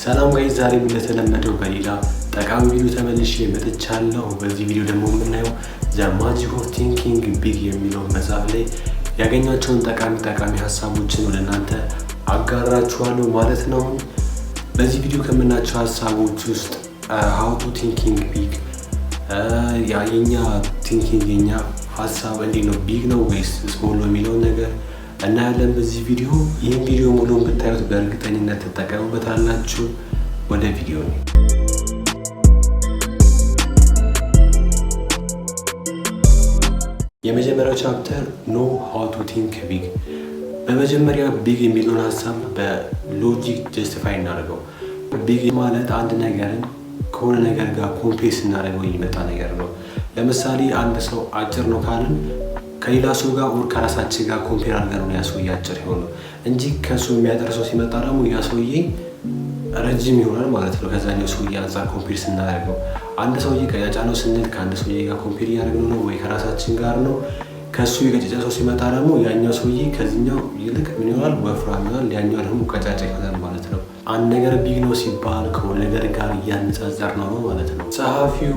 ሰላም ጋይስ፣ ዛሬ እንደተለመደው በሌላ ጠቃሚ ቪዲዮ ተመልሼ መጥቻለሁ። በዚህ ቪዲዮ ደግሞ የምናየው ዘ ማጂክ ኦፍ ቲንኪንግ ቢግ የሚለው መጽሐፍ ላይ ያገኟቸውን ጠቃሚ ሀሳቦችን ወደ እናንተ አጋራችኋለሁ ማለት ነው። በዚህ ቪዲዮ ከምናቸው ሀሳቦች ውስጥ ሃው ቱ ቲንኪንግ ቢግ፣ የኛ ቲንኪንግ የኛ ሀሳብ እንዴት ነው ቢግ ነው ወይስ ስሞል ነው የሚለውን ነገር እናያለን በዚህ ቪዲዮ። ይህን ቪዲዮ ሙሉውን ብታዩት በእርግጠኝነት ትጠቀሙበታላችሁ። ወደ ቪዲዮ ነው። የመጀመሪያው ቻፕተር ኖ ሃው ቱ ቲንክ ቢግ። በመጀመሪያ ቢግ የሚለውን ሀሳብ በሎጂክ ጀስቲፋይ እናደርገው። ቢግ ማለት አንድ ነገርን ከሆነ ነገር ጋር ኮምፔር ስናደርገው የሚመጣ ነገር ነው። ለምሳሌ አንድ ሰው አጭር ነው ካልን ከሌላ ሰው ጋር ወር ከራሳችን ጋር ኮምፔር አድርገን ነው ያ ሰውዬ አጭር የሆነው እንጂ ከሱ የሚያጠር ሰው ሲመጣ ደግሞ ያ ሰውዬ ረጅም ይሆናል ማለት ነው። ከዛኛው ሰውዬ አንፃር ኮምፔር ስናደርገው አንድ ሰውዬ ቀጫጫ ነው ስንል ከአንድ ሰውዬ ጋር ኮምፔር እያደረግን ነው ወይ ከራሳችን ጋር ነው። ከሱ የቀጫጫ ሰው ሲመጣ ደግሞ ያኛው ሰውዬ ከዚህኛው ይልቅ ምን ይሆናል? ወፍራም ይሆናል። ያኛው ደግሞ ቀጫጫ ይሆናል ማለት ነው። አንድ ነገር ቢግ ነው ሲባል ከሆነ ነገር ጋር እያነጻጸር ነው ማለት ነው። ጸሐፊው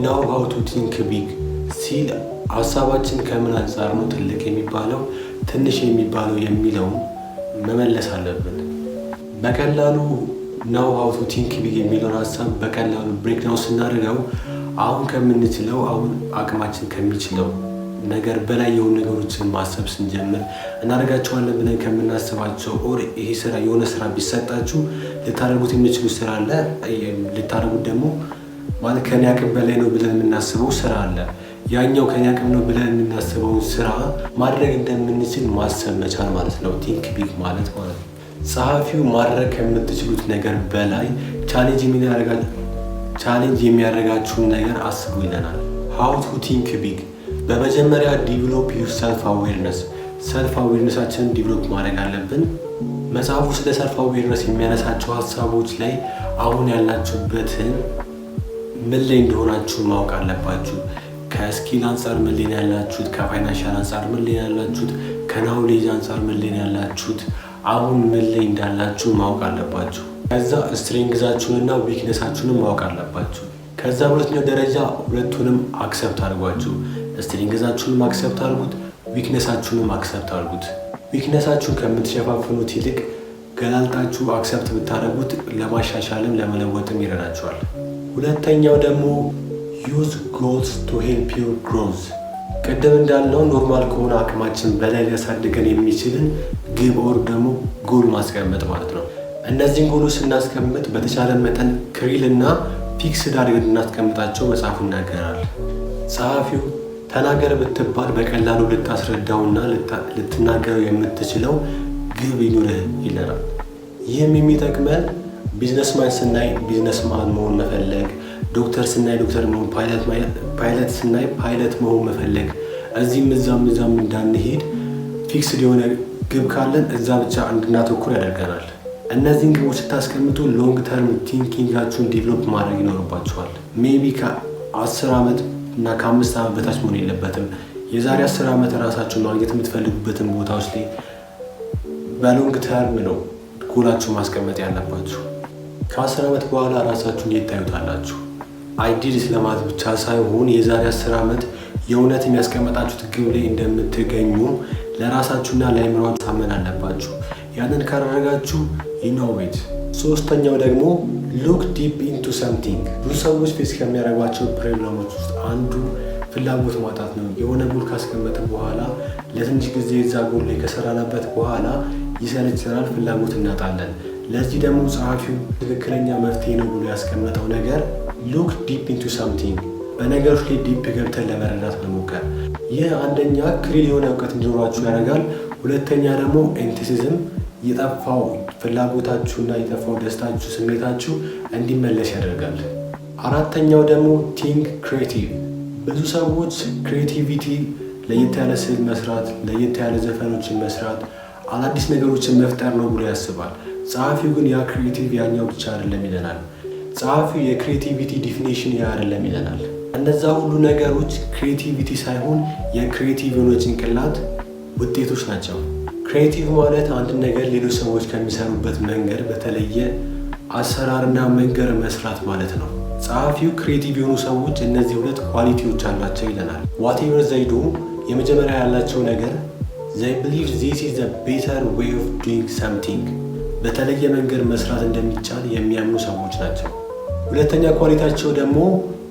ናው ሃው ቱ ቲንክ ቢግ ሲል ሀሳባችን ከምን አንጻር ነው ትልቅ የሚባለው ትንሽ የሚባለው የሚለውን መመለስ አለብን። በቀላሉ ናው ሃው ቱ ቲንክ ቢግ የሚለውን ሀሳብ በቀላሉ ብሬክዳውን ስናደርገው አሁን ከምንችለው አሁን አቅማችን ከሚችለው ነገር በላይ የሆኑ ነገሮችን ማሰብ ስንጀምር እናደርጋቸዋለን ብለን ከምናስባቸው ኦር ይሄ ስራ የሆነ ስራ ቢሰጣችሁ ልታደርጉት የሚችሉ ስራ አለ። ልታደርጉት ደግሞ ማለት ከኔ አቅም በላይ ነው ብለን የምናስበው ስራ አለ። ያኛው ከኛ አቅም ነው ብለን የምናስበው ስራ ማድረግ እንደምንችል ማሰብ መቻል ማለት ነው ቲንክ ቢግ ማለት ነው። ጸሐፊው ማድረግ ከምትችሉት ነገር በላይ ቻሌንጅ የሚያደርጋችሁን ነገር አስቡ ይለናል። ሃው ቱ ቲንክ ቢግ። በመጀመሪያ ዲቨሎፕ ዩር ሰልፍ አዌርነስ። ሰልፍ አዌርነሳችንን ዲቨሎፕ ማድረግ አለብን። መጽሐፉ ስለ ሰልፍ አዌርነስ የሚያነሳቸው ሀሳቦች ላይ አሁን ያላችሁበትን ምን ላይ እንደሆናችሁ ማወቅ አለባችሁ። ከስኪል አንጻር ምን ላይ ያላችሁት፣ ከፋይናንሻል አንጻር ምን ላይ ያላችሁት፣ ከናውሌጅ አንጻር ምን ላይ ያላችሁት፣ አሁን ምን ላይ እንዳላችሁ ማወቅ አለባችሁ። ከዛ ስትሬንግዛችሁንና ዊክነሳችሁንም ማወቅ አለባችሁ። ከዛ ሁለተኛው ደረጃ ሁለቱንም አክሰፕት አድርጓችሁ፣ ስትሬንግዛችሁንም አክሰፕት አድርጉት፣ ዊክነሳችሁንም አክሰፕት አድርጉት። ዊክነሳችሁን ከምትሸፋፍኑት ይልቅ ገላልጣችሁ አክሰፕት ብታደርጉት ለማሻሻልም ለመለወጥም ይረዳችኋል። ሁለተኛው ደግሞ ዩዝ ጎልስ ቱ ሄልፕ ዩ ግሮዝ። ቅድም እንዳልነው ኖርማል ከሆነ አቅማችን በላይ ሊያሳድገን የሚችልን ግብ ኦር ደግሞ ጎል ማስቀመጥ ማለት ነው። እነዚህን ጎሎች ስናስቀምጥ በተቻለ መጠን ክሪል እና ፊክስድ አድርገን እናስቀምጣቸው መጽሐፉ ይናገራል። ጸሐፊው ተናገር ብትባል በቀላሉ ልታስረዳውና ልትናገረው የምትችለው ግብ ይኑርህ ይለናል። ይህም የሚጠቅመን ቢዝነስማን ስናይ ቢዝነስማን መሆን መፈለግ፣ ዶክተር ስናይ ዶክተር መሆን፣ ፓይለት ስናይ ፓይለት መሆን መፈለግ፣ እዚህም እዛም እንዳንሄድ ፊክስድ የሆነ ግብ ካለን እዛ ብቻ እንድናተኩር ያደርገናል። እነዚህን ግቦች ስታስቀምጡ ሎንግ ተርም ቲንኪንጋችሁን ዲቨሎፕ ማድረግ ይኖርባችኋል። ሜቢ ከ10 ዓመት እና ከ5 ዓመት በታች መሆን የለበትም። የዛሬ 10 ዓመት ራሳችሁን ማግኘት የምትፈልጉበትን ቦታዎች ላይ በሎንግ ተርም ነው ጎላችሁ ማስቀመጥ ያለባችሁ። ከ10 ዓመት በኋላ ራሳችሁን የት ታዩታላችሁ? አይዲልስ ለማለት ብቻ ሳይሆን የዛሬ 10 ዓመት የእውነት የሚያስቀመጣችሁት ግብ ላይ እንደምትገኙ ለራሳችሁና ለአእምሯችሁ ታመን አለባችሁ። ያንን ካደረጋችሁ ኢኖቬት። ሶስተኛው ደግሞ ሉክ ዲፕ ኢንቱ ሰምቲንግ። ብዙ ሰዎች ፌስ ከሚያደርጓቸው ፕሮብለሞች ውስጥ አንዱ ፍላጎት ማጣት ነው። የሆነ ጎል ካስቀመጠ በኋላ ለትንሽ ጊዜ የዛ ጎል ላይ ከሰራናበት በኋላ ይሰለችናል፣ ፍላጎት እናጣለን። ለዚህ ደግሞ ጸሐፊው ትክክለኛ መፍትሄ ነው ብሎ ያስቀመጠው ነገር ሉክ ዲፕ ኢንቱ ሳምቲንግ፣ በነገሮች ላይ ዲፕ ገብተን ለመረዳት መሞከር። ይህ አንደኛ ክሊር የሆነ እውቀት እንዲኖራችሁ ያደርጋል። ሁለተኛ ደግሞ ኤንቲሲዝም፣ የጠፋው ፍላጎታችሁና የጠፋው ደስታችሁ ስሜታችሁ እንዲመለስ ያደርጋል። አራተኛው ደግሞ ቲንክ ክሬቲቭ። ብዙ ሰዎች ክሬቲቪቲ ለየት ያለ ስዕል መስራት፣ ለየት ያለ ዘፈኖችን መስራት፣ አዳዲስ ነገሮችን መፍጠር ነው ብሎ ያስባል። ጸሐፊው ግን ያ ክሬቲቭ ያኛው ብቻ አይደለም ይለናል። ጸሐፊው የክሬቲቪቲ ዲፊኒሽን ያ አይደለም ይለናል። እነዛ ሁሉ ነገሮች ክሬቲቪቲ ሳይሆን የክሬቲቭ የሆነ ጭንቅላት ውጤቶች ናቸው። ክሬቲቭ ማለት አንድ ነገር ሌሎች ሰዎች ከሚሰሩበት መንገድ በተለየ አሰራርና መንገር መስራት ማለት ነው። ጸሐፊው ክሬቲቭ የሆኑ ሰዎች እነዚህ ሁለት ኳሊቲዎች አሏቸው ይለናል። ዋቴቨር ዘይ ዱ የመጀመሪያ ያላቸው ነገር they believe this is a better way of doing something በተለየ መንገድ መስራት እንደሚቻል የሚያምኑ ሰዎች ናቸው። ሁለተኛ ኳሊቲያቸው ደግሞ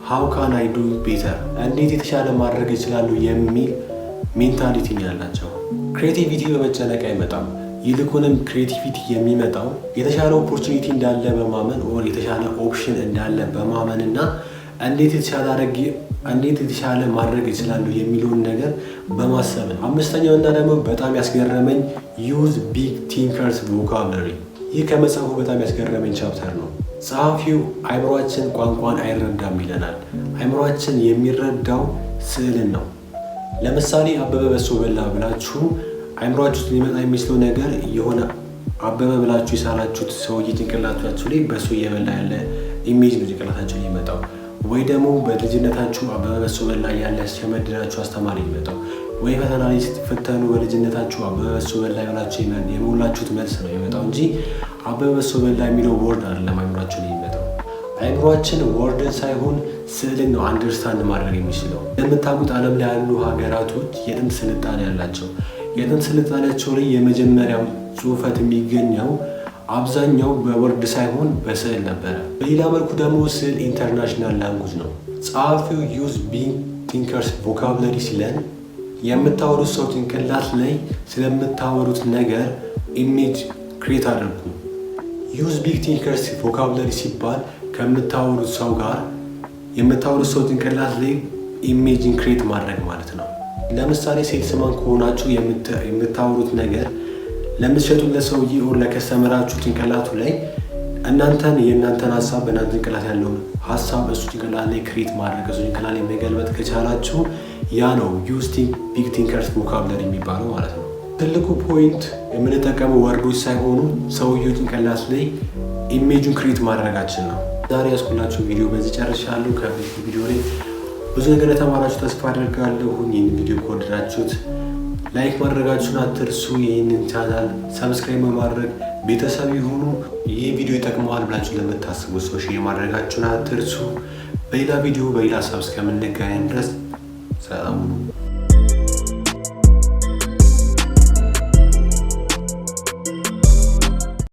how can I do better እንዴት የተሻለ ማድረግ ይችላሉ የሚል ሜንታሊቲ ያላቸው። ክሬቲቪቲ በመጨነቅ አይመጣም። ይልቁንም ክሬቲቪቲ የሚመጣው የተሻለ ኦፖርቹኒቲ እንዳለ በማመን ኦር የተሻለ ኦፕሽን እንዳለ በማመን እና እንዴት የተሻለ ማድረግ ይችላሉ የሚለውን ነገር በማሰብ ነው። አምስተኛው እና ደግሞ በጣም ያስገረመኝ ዩዝ ቢግ ቲንከርስ ቮካብለሪ። ይህ ከመጽሐፉ በጣም ያስገረመኝ ቻፕተር ነው። ጸሐፊው አይምሯችን ቋንቋን አይረዳም ይለናል። አይምሯችን የሚረዳው ስዕልን ነው። ለምሳሌ አበበ በሶ በላ ብላችሁ አይምሯችሁ ውስጥ ሊመጣ የሚችለው ነገር የሆነ አበበ ብላችሁ የሳላችሁት ሰውዬ ጭንቅላታችሁ ላይ በሶ እየበላ ያለ ኢሜጅ ነው ጭንቅላታችሁ ላይ ይመጣው። ወይ ደግሞ በልጅነታችሁ አበበ በሶ በላ ያለ ያስቸመድናችሁ አስተማሪ ይመጣው። ወይ ፈተና ላይ ስትፈተኑ በልጅነታችሁ አበበ በሶ በላ ብላችሁ የሞላችሁት መልስ ነው የሚመጣው እንጂ አበበ በሶ በላ የሚለው ወርድ አይደለም አይምሯችሁ ላይ የሚመጣው። አይምሯችን ወርድን ሳይሆን ስዕልን ነው አንደርስታንድ ማድረግ የሚችለው። እንደምታውቁት ዓለም ላይ ያሉ ሀገራቶች የጥንት ስልጣኔ ያላቸው የጥንት ስልጣኔያቸው ላይ የመጀመሪያው ጽሑፈት የሚገኘው አብዛኛው በወርድ ሳይሆን በስዕል ነበረ። በሌላ መልኩ ደግሞ ስዕል ኢንተርናሽናል ላንጉጅ ነው። ጸሐፊው ዩዝ ቢግ ቲንከርስ ቮካብለሪ ሲለን የምታወሩት ሰው ጭንቅላት ላይ ስለምታወሩት ነገር ኢሜጅ ክሬት አድርጉ። ዩዝ ቢግ ቲንከርስ ቮካብለሪ ሲባል ከምታወሩት ሰው ጋር የምታወሩት ሰው ጭንቅላት ላይ ኢሜጅን ክሬት ማድረግ ማለት ነው። ለምሳሌ ሴልስማን ከሆናችሁ የምታወሩት ነገር ለምትሸጡለት ሰውዬ ኦር ለከስተመራችሁ ጭንቅላቱ ላይ የእናንተን ሀሳብ በእናንተ ጭንቅላት ያለውን ሀሳብ እሱ ጭንቅላት ላይ ክሬት ማድረግ እሱ ጭንቅላት ላይ መገልበጥ ከቻላችሁ ያ ነው ዩዝ ቢግ ቲንከርስ ቮካብለሪ የሚባለው ማለት ነው። ትልቁ ፖይንት የምንጠቀመው ወርዶች ሳይሆኑ ሰውየው ጭንቅላት ላይ ኢሜጁን ክሬት ማድረጋችን ነው። ዛሬ ያስኩላችሁ ቪዲዮ በዚህ ጨርሻለሁ። ከዚህ ቪዲዮ ላይ ብዙ ነገር የተማራችሁ ተስፋ አደርጋለሁ። ይህን ቪዲዮ ከወደዳችሁት ላይክ ማድረጋችሁን አትርሱ። ይህንን ቻናል ሰብስክራይብ በማድረግ ቤተሰብ ይሁኑ። ይህ ቪዲዮ ይጠቅመዋል ብላችሁ ለምታስቡ ሰው ሼር ማድረጋችሁን አትርሱ። በሌላ ቪዲዮ በሌላ ሀሳብ እስከምንገናኝ ድረስ ሰላም ሁኑ።